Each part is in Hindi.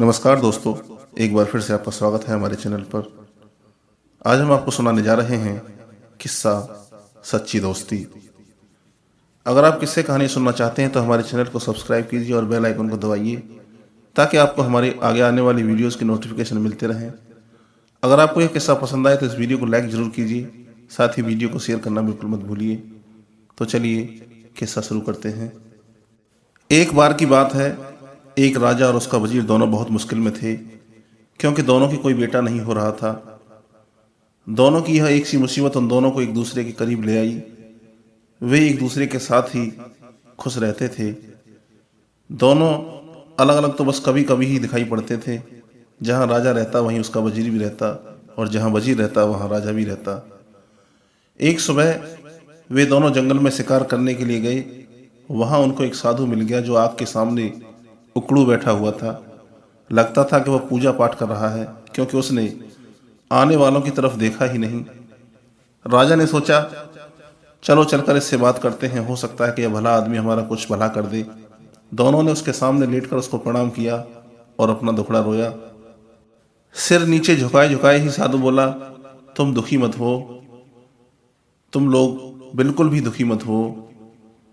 नमस्कार दोस्तों, एक बार फिर से आपका स्वागत है हमारे चैनल पर। आज हम आपको सुनाने जा रहे हैं किस्सा सच्ची दोस्ती। अगर आप किस्से कहानी सुनना चाहते हैं तो हमारे चैनल को सब्सक्राइब कीजिए और बेल आइकन को दबाइए ताकि आपको हमारे आगे आने वाली वीडियोस की नोटिफिकेशन मिलते रहें। अगर आपको यह किस्सा पसंद आए तो इस वीडियो को लाइक जरूर कीजिए, साथ ही वीडियो को शेयर करना बिल्कुल मत भूलिए। तो चलिए किस्सा शुरू करते हैं। एक बार की बात है, एक राजा और उसका वजीर दोनों बहुत मुश्किल में थे क्योंकि दोनों की कोई बेटा नहीं हो रहा था। दोनों की यह एक सी मुसीबत उन दोनों को एक दूसरे के करीब ले आई। वे एक दूसरे के साथ ही खुश रहते थे। दोनों अलग अलग तो बस कभी कभी ही दिखाई पड़ते थे। जहां राजा रहता वहीं उसका वजीर भी रहता, और जहां वजीर रहता वहां राजा भी रहता। एक सुबह वे दोनों जंगल में शिकार करने के लिए गए। वहां उनको एक साधु मिल गया जो आग के सामने उकड़ू बैठा हुआ था। लगता था कि वह पूजा पाठ कर रहा है क्योंकि उसने आने वालों की तरफ देखा ही नहीं। राजा ने सोचा, चलो चलकर इससे बात करते हैं, हो सकता है कि यह भला आदमी हमारा कुछ भला कर दे। दोनों ने उसके सामने लेटकर उसको प्रणाम किया और अपना दुखड़ा रोया। सिर नीचे झुकाए झुकाए ही साधु बोला, तुम दुखी मत हो, तुम लोग बिल्कुल भी दुखी मत हो।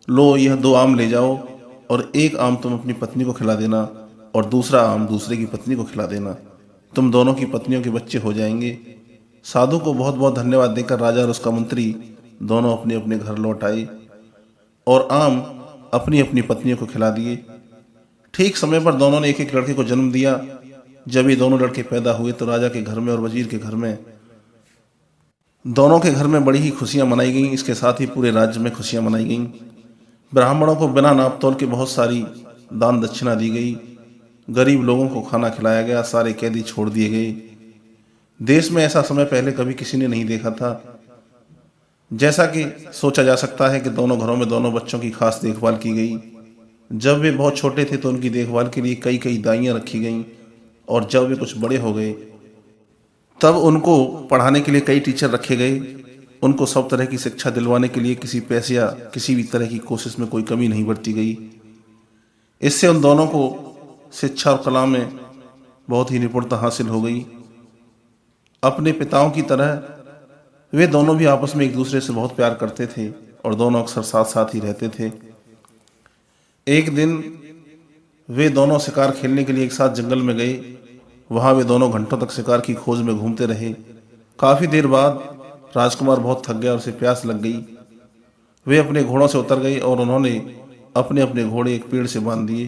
लो, यह 2 आम ले जाओ और एक आम तुम अपनी पत्नी को खिला देना और दूसरा आम दूसरे की पत्नी को खिला देना। तुम दोनों की पत्नियों के बच्चे हो जाएंगे। साधु को बहुत बहुत धन्यवाद देकर राजा और उसका मंत्री दोनों अपने अपने घर लौट आए और आम अपनी अपनी पत्नियों को खिला दिए। ठीक समय पर दोनों ने एक एक लड़के को जन्म दिया। जब ये दोनों लड़के पैदा हुए तो राजा के घर में और वजीर के घर में, दोनों के घर में बड़ी ही खुशियां मनाई गईं। इसके साथ ही पूरे राज्य में खुशियां मनाई गईं। ब्राह्मणों को बिना नाप तोल के बहुत सारी दान दक्षिणा दी गई। गरीब लोगों को खाना खिलाया गया। सारे कैदी छोड़ दिए गए। देश में ऐसा समय पहले कभी किसी ने नहीं देखा था। जैसा कि सोचा जा सकता है कि दोनों घरों में दोनों बच्चों की खास देखभाल की गई। जब वे बहुत छोटे थे तो उनकी देखभाल के लिए कई कई दाइयां रखी गईं, और जब वे कुछ बड़े हो गए तब उनको पढ़ाने के लिए कई टीचर रखे गए। उनको सब तरह की शिक्षा दिलवाने के लिए किसी पैसे या किसी भी तरह की कोशिश में कोई कमी नहीं बरती गई। इससे उन दोनों को शिक्षा और कला में बहुत ही निपुणता हासिल हो गई। अपने पिताओं की तरह वे दोनों भी आपस में एक दूसरे से बहुत प्यार करते थे और दोनों अक्सर साथ साथ ही रहते थे। एक दिन वे दोनों शिकार खेलने के लिए एक साथ जंगल में गए। वहां वे दोनों घंटों तक शिकार की खोज में घूमते रहे। काफी देर बाद राजकुमार बहुत थक गया और उसे प्यास लग गई। वे अपने घोड़ों से उतर गए और उन्होंने अपने अपने घोड़े एक पेड़ से बांध दिए।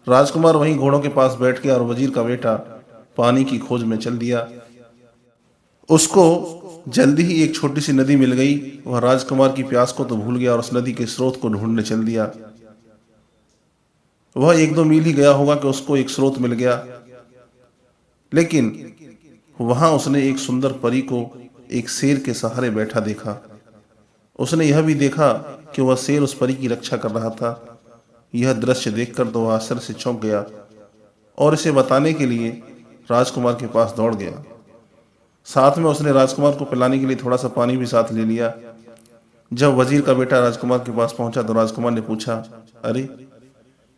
राजकुमार वहीं घोड़ों के पास बैठ गया और वजीर का बेटा पानी की खोज में चल दिया। उसको जल्दी ही एक छोटी सी नदी मिल गई। वह राजकुमार की प्यास को तो भूल गया और उस नदी के स्रोत को ढूंढने चल दिया। वह 1-2 मील ही गया होगा कि उसको एक स्रोत मिल गया, लेकिन वहां उसने एक सुंदर परी को एक शेर के सहारे बैठा देखा। उसने यह भी देखा कि वह शेर उस परी की रक्षा कर रहा था। यह दृश्य देखकर तो वह आश्चर्य से चौंक गया और इसे बताने के लिए राजकुमार के पास दौड़ गया। साथ में उसने राजकुमार को पिलाने के लिए थोड़ा सा पानी भी साथ ले लिया। जब वजीर का बेटा राजकुमार के पास पहुंचा तो राजकुमार ने पूछा, अरे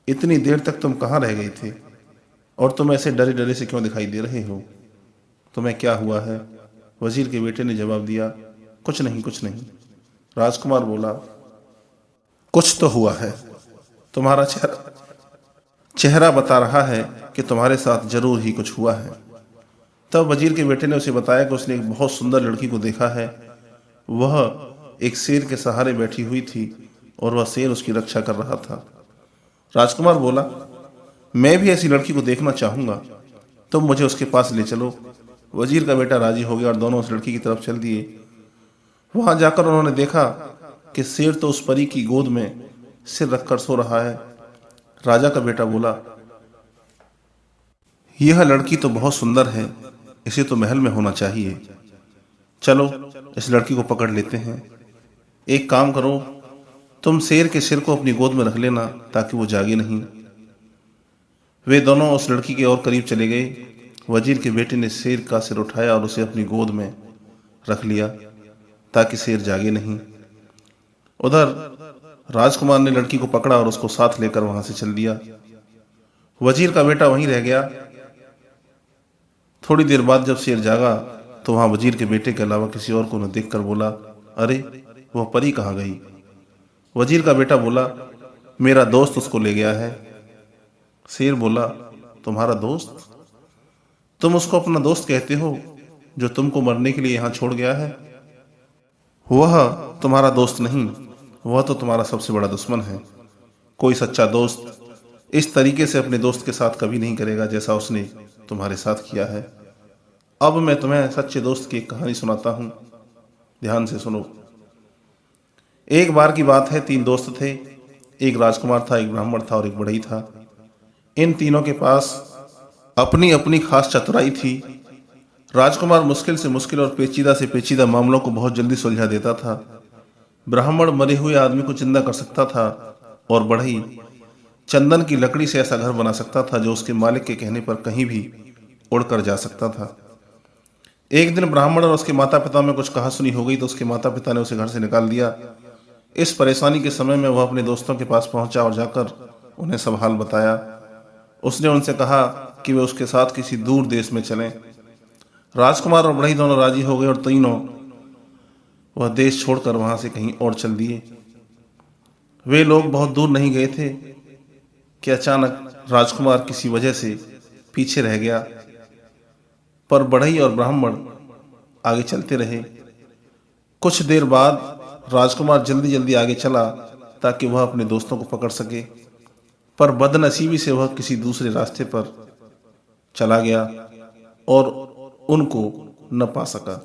इतनी देर तक तुम कहाँ रह गए थे और तुम ऐसे डरे डरे से क्यों दिखाई दे रहे हो? तुम्हें क्या हुआ है? वजीर के बेटे ने जवाब दिया, कुछ नहीं कुछ नहीं। राजकुमार बोला, कुछ तो हुआ है। तुम्हारा चेहरा बता रहा है कि तुम्हारे साथ जरूर ही कुछ हुआ है। तब वजीर के बेटे ने उसे बताया कि उसने एक बहुत सुंदर लड़की को देखा है। वह एक शेर के सहारे बैठी हुई थी और वह शेर उसकी रक्षा कर रहा था। राजकुमार बोला, मैं भी ऐसी लड़की को देखना चाहूंगा, तुम मुझे उसके पास ले चलो। वजीर का बेटा राजी हो गया और दोनों उस लड़की की तरफ चल दिए। वहां जाकर उन्होंने देखा कि शेर तो उस परी की गोद में सिर रखकर सो रहा है। राजा का बेटा बोला, यह लड़की तो बहुत सुंदर है, इसे तो महल में होना चाहिए। चलो इस लड़की को पकड़ लेते हैं। एक काम करो, तुम शेर के सिर को अपनी गोद में रख लेना ताकि वो जागे नहीं। वे दोनों उस लड़की के और करीब चले गए। वजीर के बेटे ने शेर का सिर उठाया और उसे अपनी गोद में रख लिया ताकि शेर जागे नहीं। उधर राजकुमार ने लड़की को पकड़ा और उसको साथ लेकर वहां से चल दिया। वजीर का बेटा वहीं रह गया। थोड़ी देर बाद जब शेर जागा तो वहां वजीर के बेटे के अलावा किसी और को न देखकर बोला, अरे वह परी कहाँ गई? वजीर का बेटा बोला, मेरा दोस्त उसको ले गया है। शेर बोला, तुम्हारा दोस्त? तुम उसको अपना दोस्त कहते हो जो तुमको मरने के लिए यहां छोड़ गया है? वह तुम्हारा दोस्त नहीं, वह तो तुम्हारा सबसे बड़ा दुश्मन है। कोई सच्चा दोस्त इस तरीके से अपने दोस्त के साथ कभी नहीं करेगा जैसा उसने तुम्हारे साथ किया है। अब मैं तुम्हें सच्चे दोस्त की एक कहानी सुनाता हूं, ध्यान से सुनो। एक बार की बात है, 3 दोस्त थे। एक राजकुमार था, एक ब्राह्मण था और एक बढ़ई था। इन तीनों के पास अपनी अपनी खास चतुराई थी। राजकुमार मुश्किल से मुश्किल और पेचीदा से पेचीदा मामलों को बहुत जल्दी सुलझा देता था। ब्राह्मण मरे हुए आदमी को जिंदा कर सकता था और बढ़ई चंदन की लकड़ी से ऐसा घर बना सकता था जो उसके मालिक के कहने पर कहीं भी उड़कर जा सकता था। एक दिन ब्राह्मण और उसके माता पिता में कुछ कहासुनी हो गई तो उसके माता पिता ने उसे घर से निकाल दिया। इस परेशानी के समय में वह अपने दोस्तों के पास पहुंचा और जाकर उन्हें सब हाल बताया। उसने उनसे कहा कि वे उसके साथ किसी दूर देश में चलें। राजकुमार और बढ़ई दोनों राजी हो गए और तीनों वह देश छोड़कर वहां से कहीं और चल दिए। वे लोग बहुत दूर नहीं गए थे कि अचानक राजकुमार किसी वजह से पीछे रह गया, पर बढ़ई और ब्राह्मण आगे चलते रहे। कुछ देर बाद राजकुमार जल्दी जल्दी आगे चला ताकि वह अपने दोस्तों को पकड़ सके, पर बदनसीबी से वह किसी दूसरे रास्ते पर चला गया और उनको न पा सका।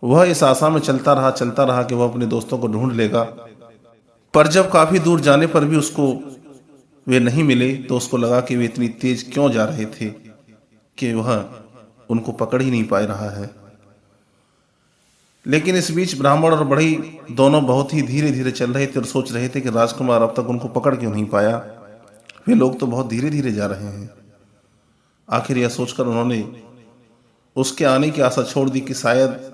वह इस आशा में चलता रहा कि वह अपने दोस्तों को ढूंढ लेगा, पर जब काफी दूर जाने पर भी उसको वे नहीं मिले तो उसको लगा कि वे इतनी तेज क्यों जा रहे थे कि वह उनको पकड़ ही नहीं पा रहा है। लेकिन इस बीच ब्राह्मण और बढ़ई दोनों बहुत ही धीरे धीरे चल रहे थे और सोच रहे थे कि राजकुमार अब तक उनको पकड़ क्यों नहीं पाया। वे लोग तो बहुत धीरे धीरे जा रहे हैं। आखिर यह सोचकर उन्होंने उसके आने की आशा छोड़ दी कि शायद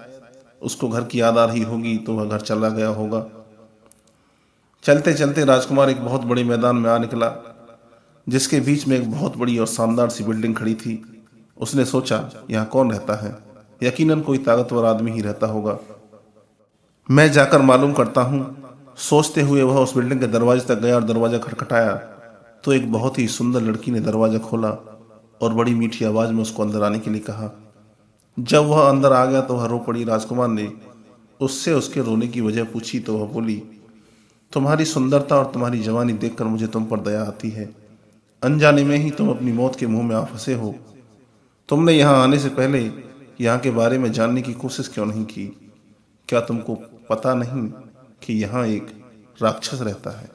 उसको घर की याद आ रही होगी तो वह घर चला गया होगा। चलते चलते राजकुमार एक बहुत बड़े मैदान में आ निकला जिसके बीच में एक बहुत बड़ी और शानदार सी बिल्डिंग खड़ी थी। उसने सोचा, यहाँ कौन रहता है? यकीनन कोई ताकतवर आदमी ही रहता होगा, मैं जाकर मालूम करता हूँ। सोचते हुए वह उस बिल्डिंग के दरवाजे तक गया और दरवाजा खटखटाया तो एक बहुत ही सुंदर लड़की ने दरवाजा खोला और बड़ी मीठी आवाज में उसको अंदर आने के लिए कहा। जब वह अंदर आ गया तो वह रो पड़ी। राजकुमार ने उससे उसके रोने की वजह पूछी तो वह बोली, तुम्हारी सुंदरता और तुम्हारी जवानी देखकर मुझे तुम पर दया आती है। अनजाने में ही तुम अपनी मौत के मुंह में आ फंसे हो। तुमने यहाँ आने से पहले यहाँ के बारे में जानने की कोशिश क्यों नहीं की? क्या तुमको पता नहीं कि यहाँ एक राक्षस रहता है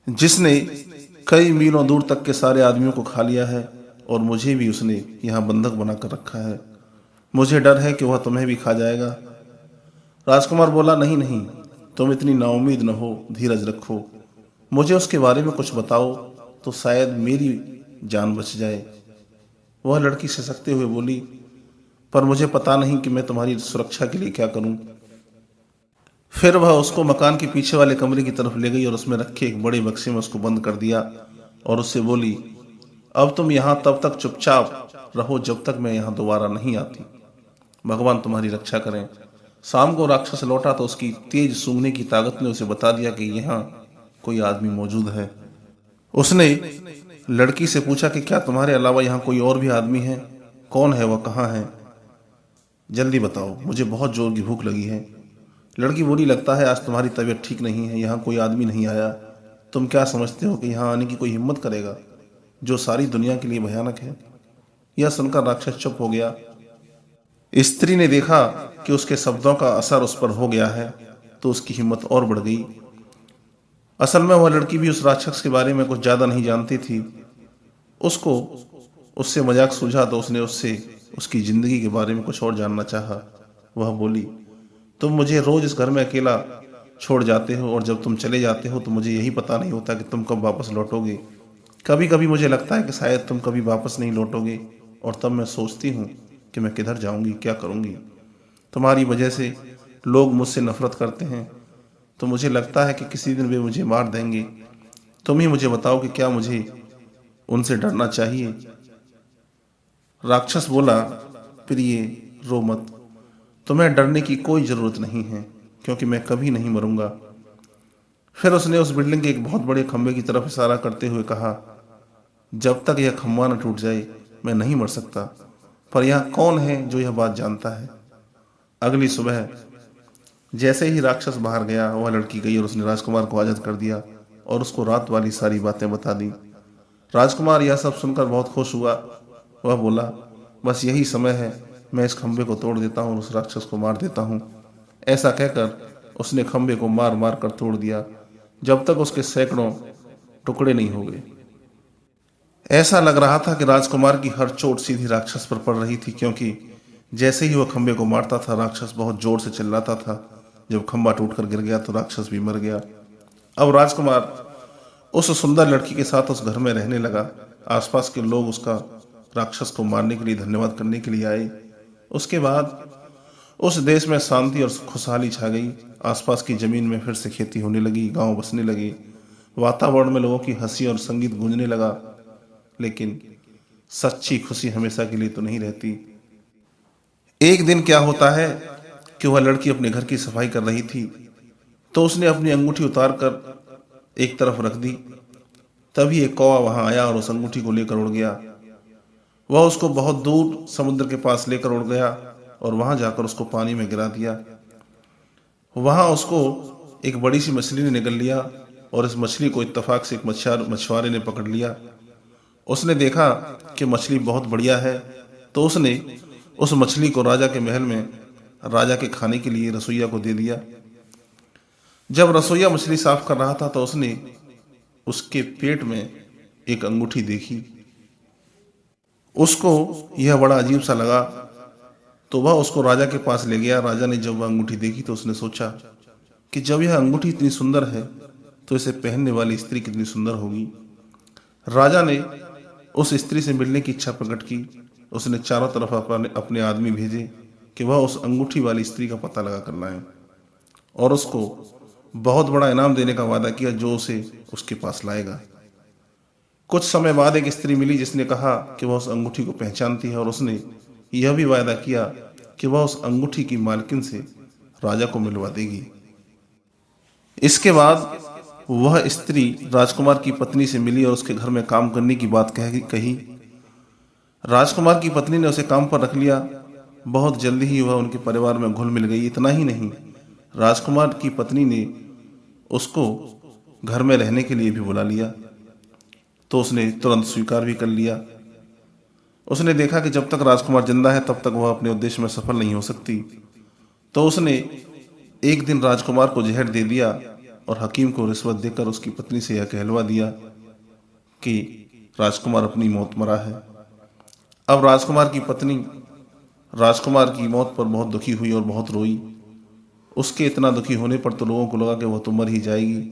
जिसने कई मीलों दूर तक के सारे आदमियों को खा लिया है और मुझे भी उसने यहाँ बंधक बनाकर रखा है। मुझे डर है कि वह तुम्हें भी खा जाएगा। राजकुमार बोला, नहीं नहीं, तुम इतनी नाउम्मीद न हो, धीरज रखो। मुझे उसके बारे में कुछ बताओ तो शायद मेरी जान बच जाए। वह लड़की सिसकते हुए बोली, पर मुझे पता नहीं कि मैं तुम्हारी सुरक्षा के लिए क्या करूं। फिर वह उसको मकान के पीछे वाले कमरे की तरफ ले गई और उसमें रखे एक बड़े बक्से में उसको बंद कर दिया और उससे बोली, अब तुम यहां तब तक चुपचाप रहो जब तक मैं यहां दोबारा नहीं आती। भगवान तुम्हारी रक्षा करें। शाम को राक्षस लौटा तो उसकी तेज सूंघने की ताकत ने उसे बता दिया कि यहाँ कोई आदमी मौजूद है। उसने लड़की से पूछा कि क्या तुम्हारे अलावा यहाँ कोई और भी आदमी है? कौन है वह, कहाँ है? जल्दी बताओ, मुझे बहुत जोर की भूख लगी है। लड़की बोली, लगता है आज तुम्हारी तबीयत ठीक नहीं है, यहाँ कोई आदमी नहीं आया। तुम क्या समझते हो कि यहाँ आने की कोई हिम्मत करेगा जो सारी दुनिया के लिए भयानक है? यह सुनकर राक्षस चुप हो गया। स्त्री ने देखा कि उसके शब्दों का असर उस पर हो गया है तो उसकी हिम्मत और बढ़ गई। असल में वह लड़की भी उस राक्षस के बारे में कुछ ज्यादा नहीं जानती थी। उसको उससे मजाक सूझा तो उसने उससे उसकी जिंदगी के बारे में कुछ और जानना चाहा। वह बोली, तुम मुझे रोज इस घर में अकेला छोड़ जाते हो और जब तुम चले जाते हो तो मुझे यही पता नहीं होता कि तुम कब वापस लौटोगे। कभी कभी मुझे लगता है कि शायद तुम कभी वापस नहीं लौटोगे और तब मैं सोचती हूँ कि मैं किधर जाऊंगी, क्या करूंगी। तुम्हारी वजह से लोग मुझसे नफरत करते हैं तो मुझे लगता है कि किसी दिन वे मुझे मार देंगे। तुम ही मुझे बताओ कि क्या मुझे उनसे डरना चाहिए राक्षस बोला, प्रिय रो मत, तुम्हें डरने की कोई जरूरत नहीं है, क्योंकि मैं कभी नहीं मरूंगा। फिर उसने उस बिल्डिंग के एक बहुत बड़े खंभे की तरफ इशारा करते हुए कहा, जब तक यह खंभा न टूट जाए मैं नहीं मर सकता। पर यहाँ कौन है जो यह बात जानता है? अगली सुबह जैसे ही राक्षस बाहर गया, वह लड़की गई और उसने राजकुमार को आजाद कर दिया और उसको रात वाली सारी बातें बता दी। राजकुमार यह सब सुनकर बहुत खुश हुआ। वह बोला, बस यही समय है, मैं इस खंभे को तोड़ देता हूँ और उस राक्षस को मार देता हूँ। ऐसा कहकर उसने खंभे को मार मार कर तोड़ दिया, जब तक उसके सैकड़ों टुकड़े नहीं हो गए। ऐसा लग रहा था कि राजकुमार की हर चोट सीधी राक्षस पर पड़ रही थी, क्योंकि जैसे ही वह खंभे को मारता था, राक्षस बहुत जोर से चिल्लाता था। जब खंभा टूटकर गिर गया तो राक्षस भी मर गया। अब राजकुमार उस सुंदर लड़की के साथ उस घर में रहने लगा। आसपास के लोग उसका राक्षस को मारने के लिए धन्यवाद करने के लिए आए। उसके बाद उस देश में शांति और खुशहाली छा गई। आसपास की जमीन में फिर से खेती होने लगी, गांव बसने लगे, वातावरण में लोगों की हंसी और संगीत गूंजने लगा। लेकिन सच्ची खुशी हमेशा के लिए तो नहीं रहती। एक दिन क्या होता है कि वह लड़की अपने घर की सफाई कर रही थी, तो उसने अपनी अंगूठी उतार कर एक तरफ रख दी। तभी एक कौवा वहां आया और उस अंगूठी को लेकर उड़ गया। वह उसको बहुत दूर समुद्र के पास लेकर उड़ गया और वहां जाकर उसको पानी में गिरा दिया। वहां उसको एक बड़ी सी मछली ने निगल लिया और इस मछली को इत्तेफाक से एक मछुआरे ने पकड़ लिया। उसने देखा कि मछली बहुत बढ़िया है, तो उसने उस मछली को राजा के महल में राजा के खाने के लिए रसोइया को दे दिया। जब रसोइया मछली साफ कर रहा था तो उसने उसके पेट में एक अंगूठी देखी। उसको यह बड़ा अजीब सा लगा, तो वह उसको राजा के पास ले गया। राजा ने जब वह अंगूठी देखी तो उसने सोचा कि जब यह अंगूठी इतनी सुंदर है तो इसे पहनने वाली स्त्री कितनी सुंदर होगी। राजा ने उस स्त्री से मिलने की इच्छा प्रकट की। उसने चारों तरफ अपने आदमी भेजे कि वह उस अंगूठी वाली स्त्री का पता लगा कर लाएं और उसको बहुत बड़ा इनाम देने का वादा किया जो उसे उसके पास लाएगा। कुछ समय बाद एक स्त्री मिली जिसने कहा कि वह उस अंगूठी को पहचानती है और उसने यह भी वादा किया कि वह उस अंगूठी की मालकिन से राजा को मिलवा देगी। इसके बाद वह स्त्री राजकुमार की पत्नी से मिली और उसके घर में काम करने की बात कही। राजकुमार की पत्नी ने उसे काम पर रख लिया। बहुत जल्दी ही वह उनके परिवार में घुल मिल गई। इतना ही नहीं, राजकुमार की पत्नी ने उसको घर में रहने के लिए भी बुला लिया, तो उसने तुरंत स्वीकार भी कर लिया। उसने देखा कि जब तक राजकुमार जिंदा है तब तक वह अपने उद्देश्य में सफल नहीं हो सकती, तो उसने एक दिन राजकुमार को जहर दे दिया और हकीम को रिश्वत देकर उसकी पत्नी से यह कहलवा दिया कि राजकुमार अपनी मौत मरा है। अब राजकुमार की पत्नी राजकुमार की मौत पर बहुत दुखी हुई और बहुत रोई। उसके इतना दुखी होने पर तो लोगों को लगा कि वह तो मर ही जाएगी।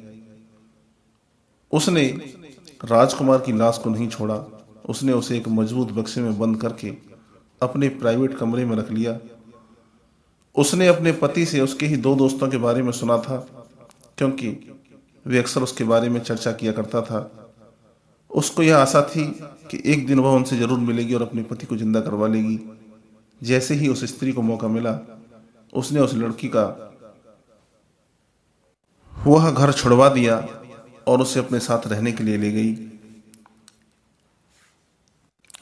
उसने राजकुमार की लाश को नहीं छोड़ा। उसने उसे एक मजबूत बक्से में बंद करके अपने प्राइवेट कमरे में रख लिया। उसने अपने पति से उसके ही दो दोस्तों के बारे में सुना था, क्योंकि वे अक्सर उसके बारे में चर्चा किया करता था। उसको यह आशा थी कि एक दिन वह उनसे जरूर मिलेगी और अपने पति को जिंदा करवा लेगी। जैसे ही उस स्त्री को मौका मिला, उसने उस लड़की का वह घर छुड़वा दिया और उसे अपने साथ रहने के लिए ले गई।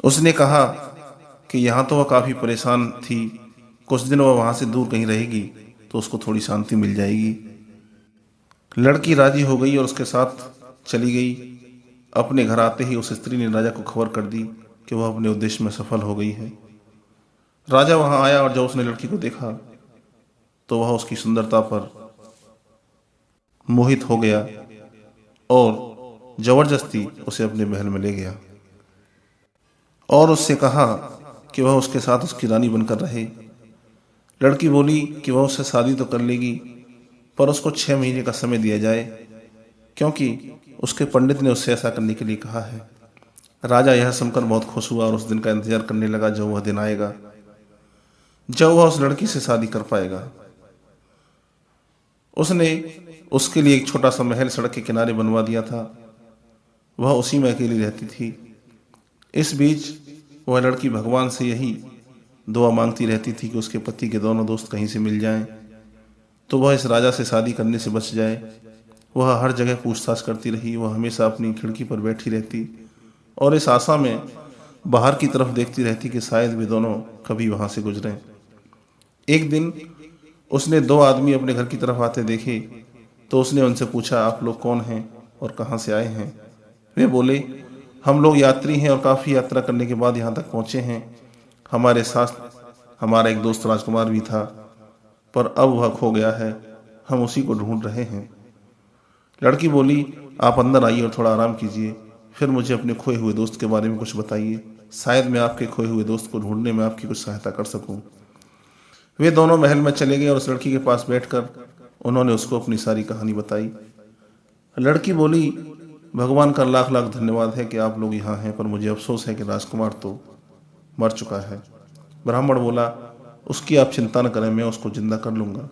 उसने कहा कि यहां तो वह काफी परेशान थी, कुछ दिन वह वहां से दूर कहीं रहेगी तो उसको थोड़ी शांति मिल जाएगी। लड़की राजी हो गई और उसके साथ चली गई। अपने घर आते ही उस स्त्री ने राजा को खबर कर दी कि वह अपने उद्देश्य में सफल हो गई है। राजा वहां आया और जब उसने लड़की को देखा तो वह उसकी सुंदरता पर मोहित हो गया और जबरदस्ती उसे अपने महल में ले गया और उससे कहा कि वह उसके साथ उसकी रानी बनकर रहे। लड़की बोली कि वह उससे शादी तो कर लेगी, पर उसको 6 महीने का समय दिया जाए, क्योंकि उसके पंडित ने उससे ऐसा करने के लिए कहा है। राजा यह सुनकर बहुत खुश हुआ और उस दिन का इंतजार करने लगा जब वह दिन आएगा जब वह उस लड़की से शादी कर पाएगा। उसने उसके लिए एक छोटा सा महल सड़क के किनारे बनवा दिया था। वह उसी में अकेली रहती थी। इस बीच वह लड़की भगवान से यही दुआ मांगती रहती थी कि उसके पति के दोनों दोस्त कहीं से मिल जाएं तो वह इस राजा से शादी करने से बच जाए। वह हर जगह पूछताछ करती रही। वह हमेशा अपनी खिड़की पर बैठी रहती और इस आशा में बाहर की तरफ देखती रहती कि शायद वे दोनों कभी वहां से गुजरें। एक दिन उसने दो आदमी अपने घर की तरफ आते देखे तो उसने उनसे पूछा, आप लोग कौन हैं और कहाँ से आए हैं? वे बोले, हम लोग यात्री हैं और काफ़ी यात्रा करने के बाद यहाँ तक पहुँचे हैं। हमारे साथ हमारा एक दोस्त राजकुमार भी था, पर अब वह खो गया है। हम उसी को ढूंढ रहे हैं। लड़की बोली, आप अंदर आइए और थोड़ा आराम कीजिए, फिर मुझे अपने खोए हुए दोस्त के बारे में कुछ बताइए। शायद मैं आपके खोए हुए दोस्त को ढूंढने में आपकी कुछ सहायता कर सकूं। वे दोनों महल में चले गए और उस लड़की के पास बैठकर उन्होंने उसको अपनी सारी कहानी बताई। लड़की बोली, भगवान का लाख लाख धन्यवाद है कि आप लोग यहाँ हैं, पर मुझे अफसोस है कि राजकुमार तो मर चुका है। ब्राह्मण बोला, उसकी आप चिंता न करें, मैं उसको जिंदा कर लूँगा।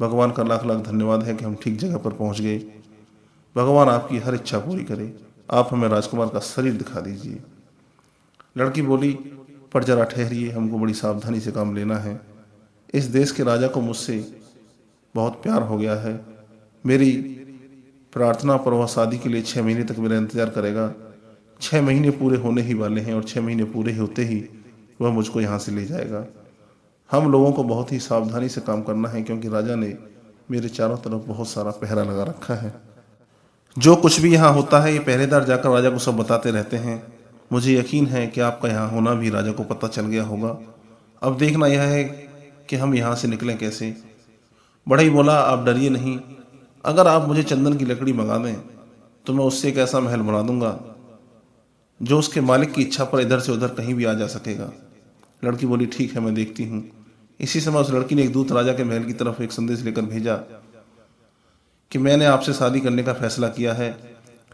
भगवान का लाख लाख धन्यवाद है कि हम ठीक जगह पर पहुँच गए। भगवान आपकी हर इच्छा पूरी करे। आप हमें राजकुमार का शरीर दिखा दीजिए। लड़की बोली, पर जरा ठहरिए, हमको बड़ी सावधानी से काम लेना है। इस देश के राजा को मुझसे बहुत प्यार हो गया है। मेरी प्रार्थना पर वह शादी के लिए 6 महीने तक मेरा इंतजार करेगा। 6 महीने पूरे होने ही वाले हैं और 6 महीने पूरे होते ही वह मुझको यहाँ से ले जाएगा। हम लोगों को बहुत ही सावधानी से काम करना है, क्योंकि राजा ने मेरे चारों तरफ बहुत सारा पहरा लगा रखा है। जो कुछ भी यहाँ होता है ये पहरेदार जाकर राजा को सब बताते रहते हैं। मुझे यकीन है कि आपका यहाँ होना भी राजा को पता चल गया होगा। अब देखना यह है कि हम यहाँ से निकलें कैसे। बढ़ई बोला, आप डरिए नहीं। अगर आप मुझे चंदन की लकड़ी मंगा दें तो मैं उससे एक ऐसा महल बना दूंगा जो उसके मालिक की इच्छा पर इधर से उधर कहीं भी आ जा सकेगा। लड़की बोली, ठीक है, मैं देखती हूँ। इसी समय उस लड़की ने एक दूत राजा के महल की तरफ एक संदेश लेकर भेजा कि मैंने आपसे शादी करने का फैसला किया है।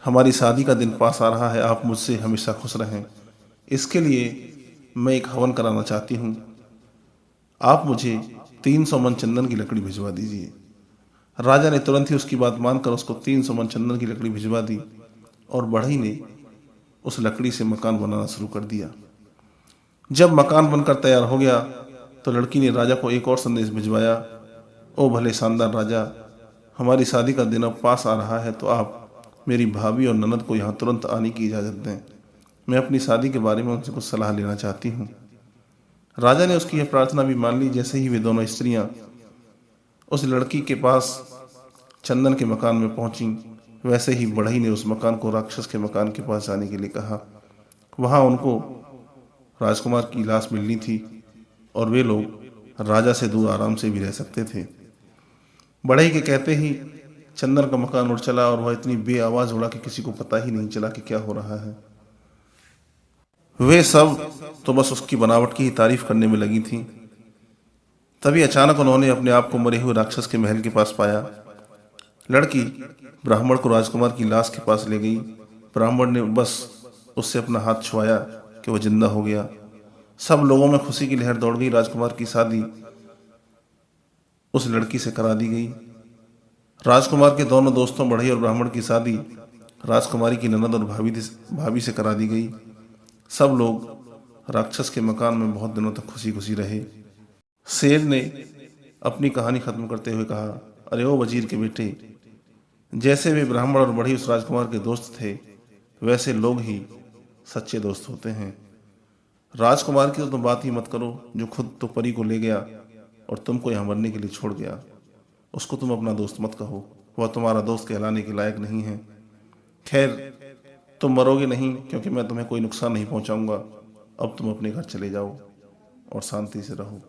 हमारी शादी का दिन पास आ रहा है। आप मुझसे हमेशा खुश रहें। इसके लिए मैं एक हवन कराना चाहती हूँ। आप मुझे 300 मन चंदन की लकड़ी भिजवा दीजिए। राजा ने तुरंत ही उसकी बात मानकर उसको 300 मन चंदन की लकड़ी भिजवा दी और बढ़ई ने उस लकड़ी से मकान बनाना शुरू कर दिया। जब मकान बनकर तैयार हो गया तो लड़की ने राजा को एक और संदेश भिजवाया, ओ भले शानदार राजा, हमारी शादी का दिन अब पास आ रहा है, तो आप मेरी भाभी और ननद को यहाँ तुरंत आने की इजाज़त दें। मैं अपनी शादी के बारे में उनसे कुछ सलाह लेना चाहती हूँ। राजा ने उसकी यह प्रार्थना भी मान ली। जैसे ही वे दोनों स्त्रियां उस लड़की के पास चंदन के मकान में पहुंची, वैसे ही बढ़ई ने उस मकान को राक्षस के मकान के पास जाने के लिए कहा। वहां उनको राजकुमार की लाश मिलनी थी और वे लोग राजा से दूर आराम से भी रह सकते थे। बढ़ई के कहते ही चंदन का मकान उड़ चला और वह इतनी बेआवाज उड़ा कि किसी को पता ही नहीं चला कि क्या हो रहा है। वे सब तो बस उसकी बनावट की ही तारीफ करने में लगी थी। तभी अचानक उन्होंने अपने आप को मरे हुए राक्षस के महल के पास पाया। लड़की ब्राह्मण को राजकुमार की लाश के पास ले गई। ब्राह्मण ने बस उससे अपना हाथ छुआया कि वह जिंदा हो गया। सब लोगों में खुशी की लहर दौड़ गई। राजकुमार की शादी उस लड़की से करा दी गई। राजकुमार के दोनों दोस्तों बढ़ई और ब्राह्मण की शादी राजकुमारी की ननद और भाभी से करा दी गई। सब लोग राक्षस के मकान में बहुत दिनों तक खुशी खुशी रहे। शेर ने अपनी कहानी खत्म करते हुए कहा, अरे ओ वजीर के बेटे, जैसे वे ब्राह्मण और बढ़ई उस राजकुमार के दोस्त थे, वैसे लोग ही सच्चे दोस्त होते हैं। राजकुमार की तो तुम बात ही मत करो, जो खुद तो परी को ले गया और तुमको यहाँ मरने के लिए छोड़ गया। उसको तुम अपना दोस्त मत कहो, वह तुम्हारा दोस्त कहलाने के लायक नहीं है। खैर, तुम मरोगे नहीं, क्योंकि मैं तुम्हें कोई नुकसान नहीं पहुंचाऊंगा। अब तुम अपने घर चले जाओ और शांति से रहो।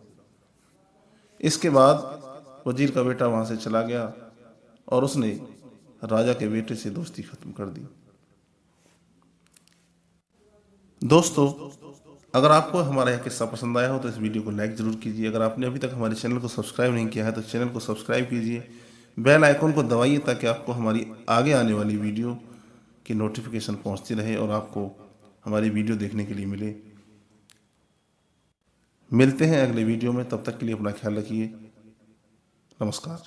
इसके बाद वजीर का बेटा वहां से चला गया और उसने राजा के बेटे से दोस्ती खत्म कर दी। दोस्तों, अगर आपको हमारा यह किस्सा पसंद आया हो तो इस वीडियो को लाइक जरूर कीजिए। अगर आपने अभी तक हमारे चैनल को सब्सक्राइब नहीं किया है तो चैनल को सब्सक्राइब कीजिए। बेल आइकन को दबाइए ताकि आपको हमारी आगे आने वाली वीडियो की नोटिफिकेशन पहुंचती रहे और आपको हमारी वीडियो देखने के लिए मिले। मिलते हैं अगले वीडियो में, तब तक के लिए अपना ख्याल रखिए। नमस्कार।